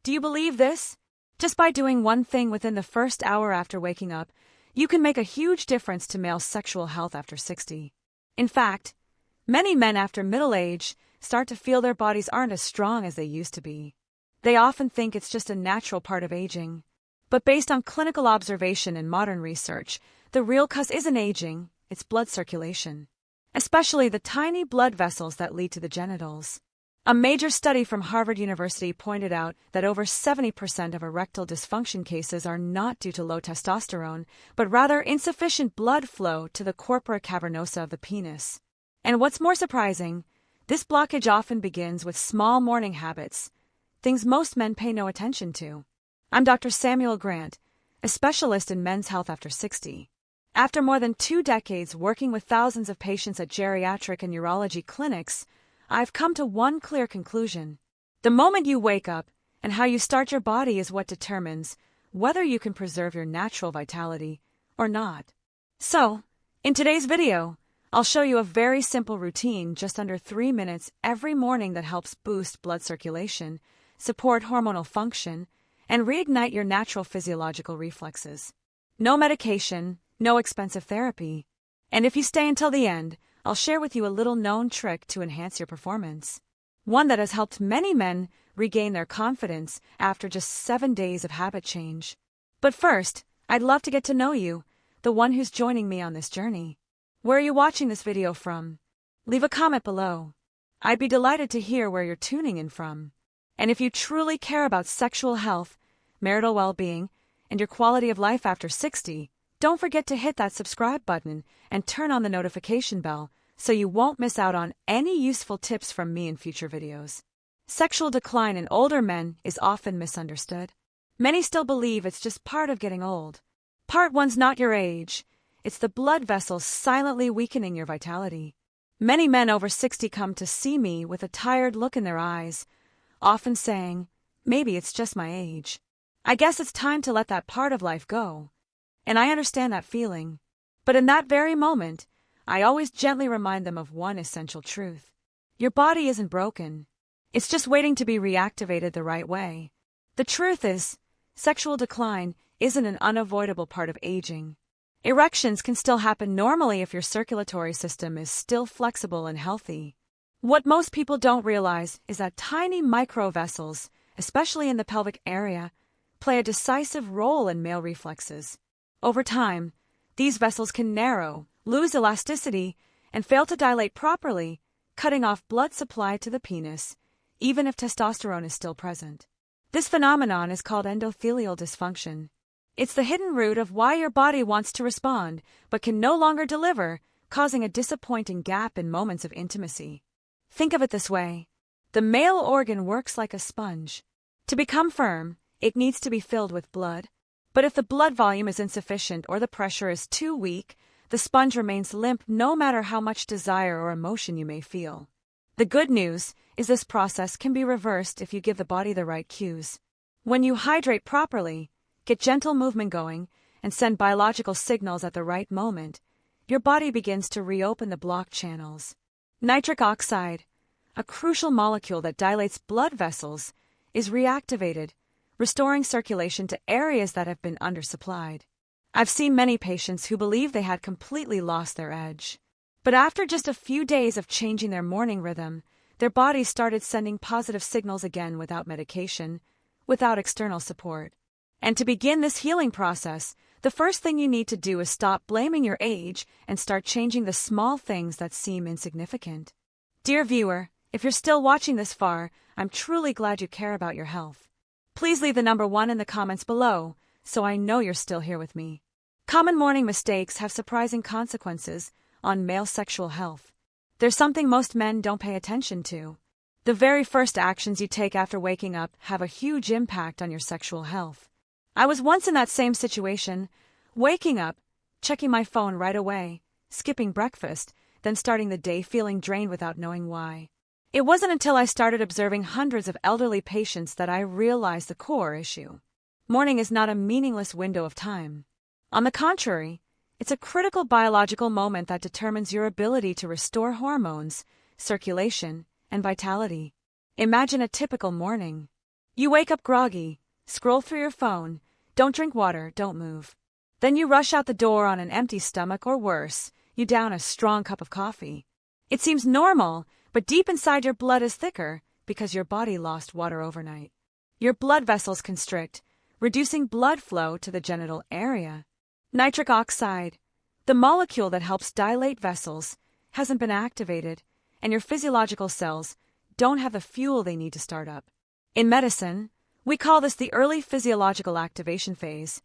Do you believe this? Just by doing one thing within the first hour after waking up, you can make a huge difference to male sexual health after 60. In fact, many men after middle age start to feel their bodies aren't as strong as they used to be. They often think it's just a natural part of aging. But based on clinical observation and modern research, the real cause isn't aging, it's blood circulation. Especially the tiny blood vessels that lead to the genitals. A major study from Harvard University pointed out that over 70% of erectile dysfunction cases are not due to low testosterone, but rather insufficient blood flow to the corpora cavernosa of the penis. And what's more surprising, this blockage often begins with small morning habits, things most men pay no attention to. I'm Dr. Samuel Grant, a specialist in men's health after 60. After more than 2 decades working with thousands of patients at geriatric and urology clinics, I've come to one clear conclusion. The moment you wake up and how you start your body is what determines whether you can preserve your natural vitality or not. So, in today's video, I'll show you a very simple routine just under 3 minutes every morning that helps boost blood circulation, support hormonal function, and reignite your natural physiological reflexes. No medication, no expensive therapy. And if you stay until the end, I'll share with you a little known trick to enhance your performance. One that has helped many men regain their confidence after just 7 days of habit change. But first, I'd love to get to know you, the one who's joining me on this journey. Where are you watching this video from? Leave a comment below. I'd be delighted to hear where you're tuning in from. And if you truly care about sexual health, marital well-being, and your quality of life after 60, don't forget to hit that subscribe button and turn on the notification bell so you won't miss out on any useful tips from me in future videos. Sexual decline in older men is often misunderstood. Many still believe it's just part of getting old. Part 1's not your age. It's the blood vessels silently weakening your vitality. Many men over 60 come to see me with a tired look in their eyes, often saying, "Maybe it's just my age. I guess it's time to let that part of life go." And I understand that feeling. But in that very moment, I always gently remind them of one essential truth. Your body isn't broken. It's just waiting to be reactivated the right way. The truth is, sexual decline isn't an unavoidable part of aging. Erections can still happen normally if your circulatory system is still flexible and healthy. What most people don't realize is that tiny microvessels, especially in the pelvic area, play a decisive role in male reflexes. Over time, these vessels can narrow, lose elasticity, and fail to dilate properly, cutting off blood supply to the penis, even if testosterone is still present. This phenomenon is called endothelial dysfunction. It's the hidden root of why your body wants to respond, but can no longer deliver, causing a disappointing gap in moments of intimacy. Think of it this way. The male organ works like a sponge. To become firm, it needs to be filled with blood. But if the blood volume is insufficient or the pressure is too weak, the sponge remains limp no matter how much desire or emotion you may feel. The good news is this process can be reversed if you give the body the right cues. When you hydrate properly, get gentle movement going, and send biological signals at the right moment, your body begins to reopen the blocked channels. Nitric oxide, a crucial molecule that dilates blood vessels, is reactivated, restoring circulation to areas that have been undersupplied. I've seen many patients who believe they had completely lost their edge. But after just a few days of changing their morning rhythm, their bodies started sending positive signals again without medication, without external support. And to begin this healing process, the first thing you need to do is stop blaming your age and start changing the small things that seem insignificant. Dear viewer, if you're still watching this far, I'm truly glad you care about your health. Please leave the number 1 in the comments below, so I know you're still here with me. Common morning mistakes have surprising consequences on male sexual health. There's something most men don't pay attention to. The very first actions you take after waking up have a huge impact on your sexual health. I was once in that same situation, waking up, checking my phone right away, skipping breakfast, then starting the day feeling drained without knowing why. It wasn't until I started observing hundreds of elderly patients that I realized the core issue. Morning is not a meaningless window of time. On the contrary, it's a critical biological moment that determines your ability to restore hormones, circulation, and vitality. Imagine a typical morning. You wake up groggy, scroll through your phone, don't drink water, don't move. Then you rush out the door on an empty stomach, or worse, you down a strong cup of coffee. It seems normal, but deep inside your blood is thicker because your body lost water overnight. Your blood vessels constrict, reducing blood flow to the genital area. Nitric oxide, the molecule that helps dilate vessels, hasn't been activated, and your physiological cells don't have the fuel they need to start up. In medicine, we call this the early physiological activation phase,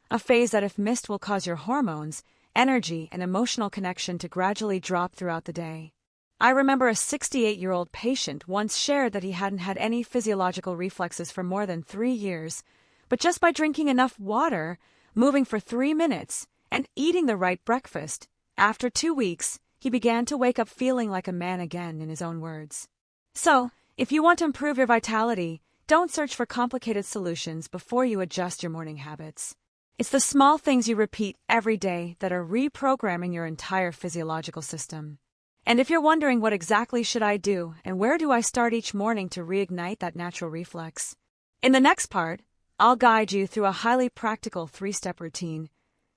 a phase that if missed will cause your hormones, energy, and emotional connection to gradually drop throughout the day. I remember a 68-year-old patient once shared that he hadn't had any physiological reflexes for more than 3 years, but just by drinking enough water, moving for 3 minutes, and eating the right breakfast, after 2 weeks, he began to wake up feeling like a man again, in his own words. So, if you want to improve your vitality, don't search for complicated solutions before you adjust your morning habits. It's the small things you repeat every day that are reprogramming your entire physiological system. And if you're wondering what exactly should I do and where do I start each morning to reignite that natural reflex, in the next part, I'll guide you through a highly practical 3-step routine,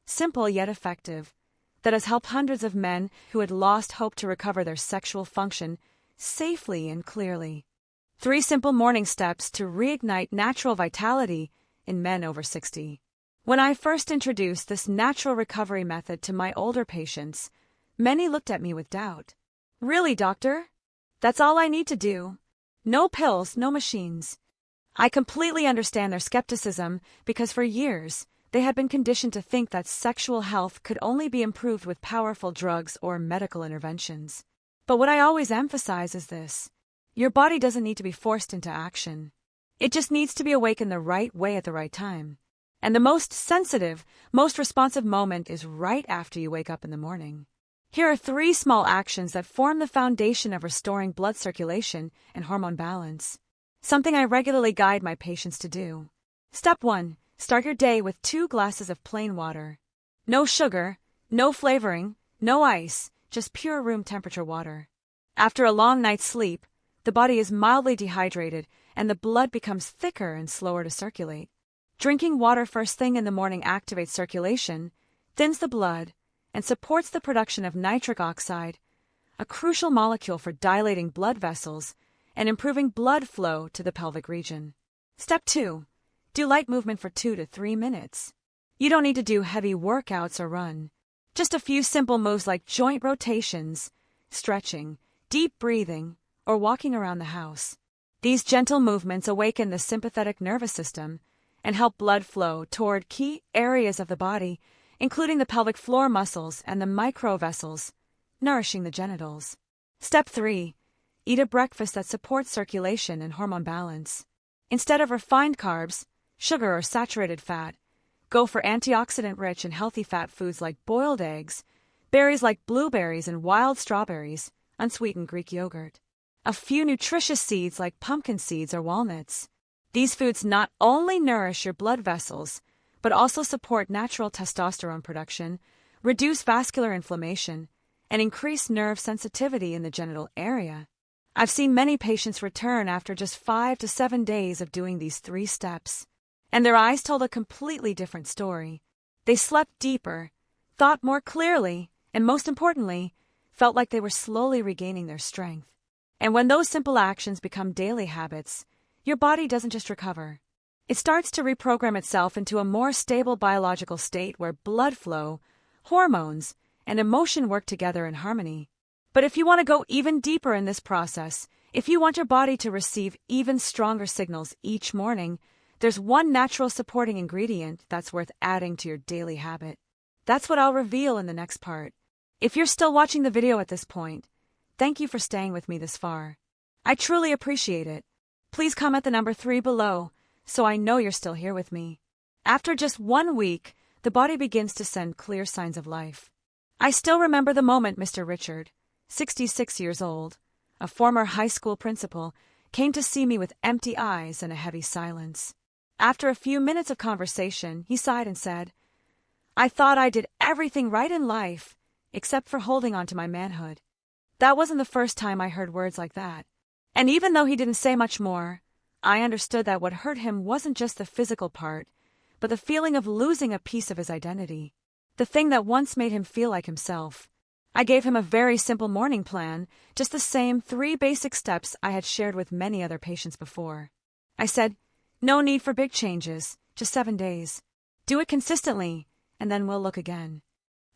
simple yet effective, that has helped hundreds of men who had lost hope to recover their sexual function safely and clearly. 3 simple morning steps to reignite natural vitality in men over 60. When I first introduced this natural recovery method to my older patients, many looked at me with doubt. Really, doctor? That's all I need to do? No pills, no machines. I completely understand their skepticism because for years, they had been conditioned to think that sexual health could only be improved with powerful drugs or medical interventions. But what I always emphasize is this: your body doesn't need to be forced into action. It just needs to be awakened the right way at the right time. And the most sensitive, most responsive moment is right after you wake up in the morning. Here are 3 small actions that form the foundation of restoring blood circulation and hormone balance. Something I regularly guide my patients to do. Step 1. Start your day with 2 glasses of plain water. No sugar, no flavoring, no ice, just pure room temperature water. After a long night's sleep, the body is mildly dehydrated and the blood becomes thicker and slower to circulate. Drinking water first thing in the morning activates circulation, thins the blood, and supports the production of nitric oxide, a crucial molecule for dilating blood vessels and improving blood flow to the pelvic region. Step 2. Do light movement for 2 to 3 minutes. You don't need to do heavy workouts or run. Just a few simple moves like joint rotations, stretching, deep breathing, or walking around the house. These gentle movements awaken the sympathetic nervous system and help blood flow toward key areas of the body, including the pelvic floor muscles and the microvessels, nourishing the genitals. Step 3. Eat a breakfast that supports circulation and hormone balance. Instead of refined carbs, sugar, or saturated fat, go for antioxidant-rich and healthy fat foods like boiled eggs, berries like blueberries and wild strawberries, unsweetened Greek yogurt. A few nutritious seeds like pumpkin seeds or walnuts. These foods not only nourish your blood vessels, but also support natural testosterone production, reduce vascular inflammation, and increase nerve sensitivity in the genital area. I've seen many patients return after just 5 to 7 days of doing these 3 steps, and their eyes told a completely different story. They slept deeper, thought more clearly, and most importantly, felt like they were slowly regaining their strength. And when those simple actions become daily habits, your body doesn't just recover. It starts to reprogram itself into a more stable biological state where blood flow, hormones, and emotion work together in harmony. But if you want to go even deeper in this process, if you want your body to receive even stronger signals each morning, there's one natural supporting ingredient that's worth adding to your daily habit. That's what I'll reveal in the next part. If you're still watching the video at this point, thank you for staying with me this far. I truly appreciate it. Please comment the number 3 below, so I know you're still here with me. After just 1 week, the body begins to send clear signs of life. I still remember the moment Mr. Richard, 66 years old, a former high school principal, came to see me with empty eyes and a heavy silence. After a few minutes of conversation, he sighed and said, "I thought I did everything right in life, except for holding on to my manhood." That wasn't the first time I heard words like that. And even though he didn't say much more, I understood that what hurt him wasn't just the physical part, but the feeling of losing a piece of his identity. The thing that once made him feel like himself. I gave him a very simple morning plan, just the same 3 basic steps I had shared with many other patients before. I said, no need for big changes, just 7 days. Do it consistently, and then we'll look again.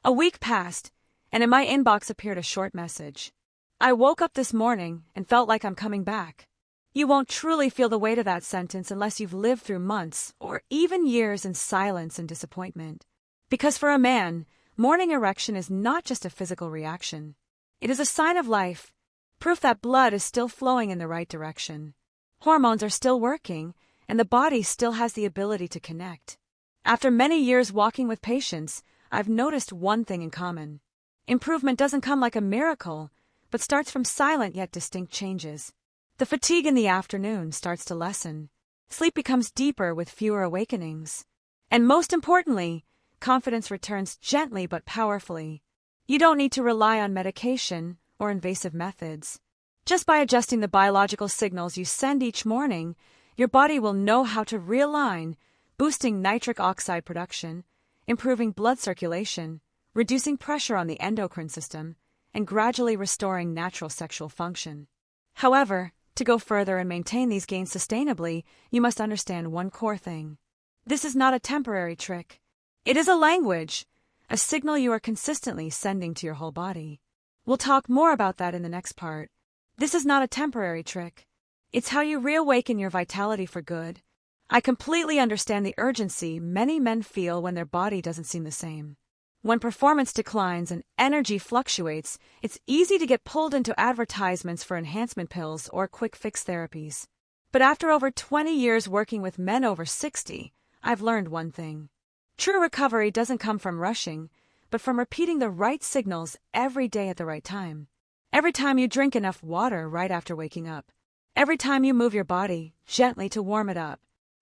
A week passed, and in my inbox appeared a short message. I woke up this morning and felt like I'm coming back. You won't truly feel the weight of that sentence unless you've lived through months or even years in silence and disappointment. Because for a man, morning erection is not just a physical reaction. It is a sign of life, proof that blood is still flowing in the right direction. Hormones are still working, and the body still has the ability to connect. After many years walking with patients, I've noticed one thing in common. Improvement doesn't come like a miracle, but starts from silent yet distinct changes. The fatigue in the afternoon starts to lessen. Sleep becomes deeper with fewer awakenings. And most importantly, confidence returns gently but powerfully. You don't need to rely on medication or invasive methods. Just by adjusting the biological signals you send each morning, your body will know how to realign, boosting nitric oxide production, improving blood circulation, reducing pressure on the endocrine system, and gradually restoring natural sexual function. However, to go further and maintain these gains sustainably, you must understand one core thing. This is not a temporary trick. It is a language, a signal you are consistently sending to your whole body. We'll talk more about that in the next part. This is not a temporary trick. It's how you reawaken your vitality for good. I completely understand the urgency many men feel when their body doesn't seem the same. When performance declines and energy fluctuates, it's easy to get pulled into advertisements for enhancement pills or quick fix therapies. But after over 20 years working with men over 60, I've learned one thing. True recovery doesn't come from rushing, but from repeating the right signals every day at the right time. Every time you drink enough water right after waking up. Every time you move your body gently to warm it up.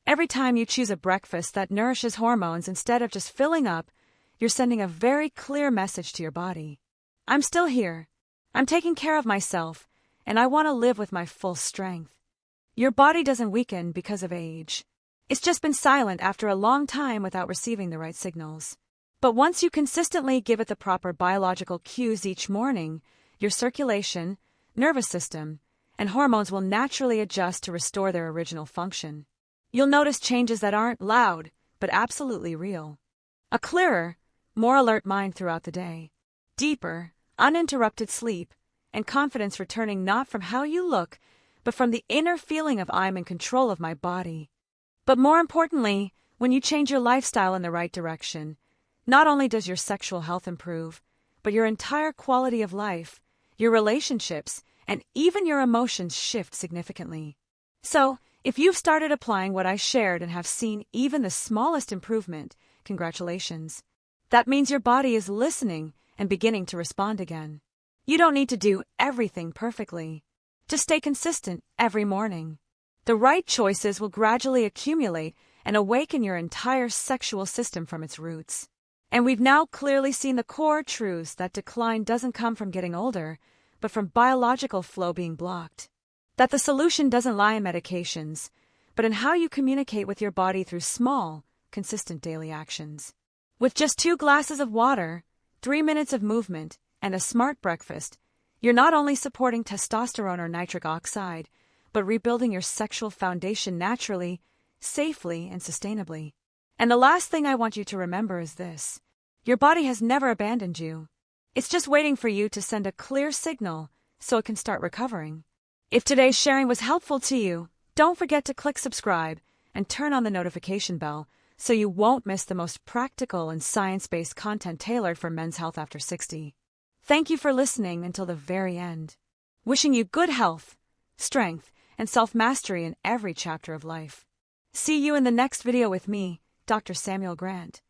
Every time you choose a breakfast that nourishes hormones instead of just filling up, you're sending a very clear message to your body. I'm still here. I'm taking care of myself, and I want to live with my full strength. Your body doesn't weaken because of age. It's just been silent after a long time without receiving the right signals. But once you consistently give it the proper biological cues each morning, your circulation, nervous system, and hormones will naturally adjust to restore their original function. You'll notice changes that aren't loud, but absolutely real. A clearer, more alert mind throughout the day. Deeper, uninterrupted sleep, and confidence returning not from how you look, but from the inner feeling of I'm in control of my body. But more importantly, when you change your lifestyle in the right direction, not only does your sexual health improve, but your entire quality of life, your relationships, and even your emotions shift significantly. So, if you've started applying what I shared and have seen even the smallest improvement, congratulations. That means your body is listening and beginning to respond again. You don't need to do everything perfectly. Just stay consistent every morning. The right choices will gradually accumulate and awaken your entire sexual system from its roots. And we've now clearly seen the core truths that decline doesn't come from getting older, but from biological flow being blocked. That the solution doesn't lie in medications, but in how you communicate with your body through small, consistent daily actions. With just 2 glasses of water, 3 minutes of movement, and a smart breakfast, you're not only supporting testosterone or nitric oxide, but rebuilding your sexual foundation naturally, safely, and sustainably. And the last thing I want you to remember is this. Your body has never abandoned you. It's just waiting for you to send a clear signal so it can start recovering. If today's sharing was helpful to you, don't forget to click subscribe and turn on the notification bell so you won't miss the most practical and science-based content tailored for men's health after 60. Thank you for listening until the very end. Wishing you good health, strength, and self-mastery in every chapter of life. See you in the next video with me, Dr. Samuel Grant.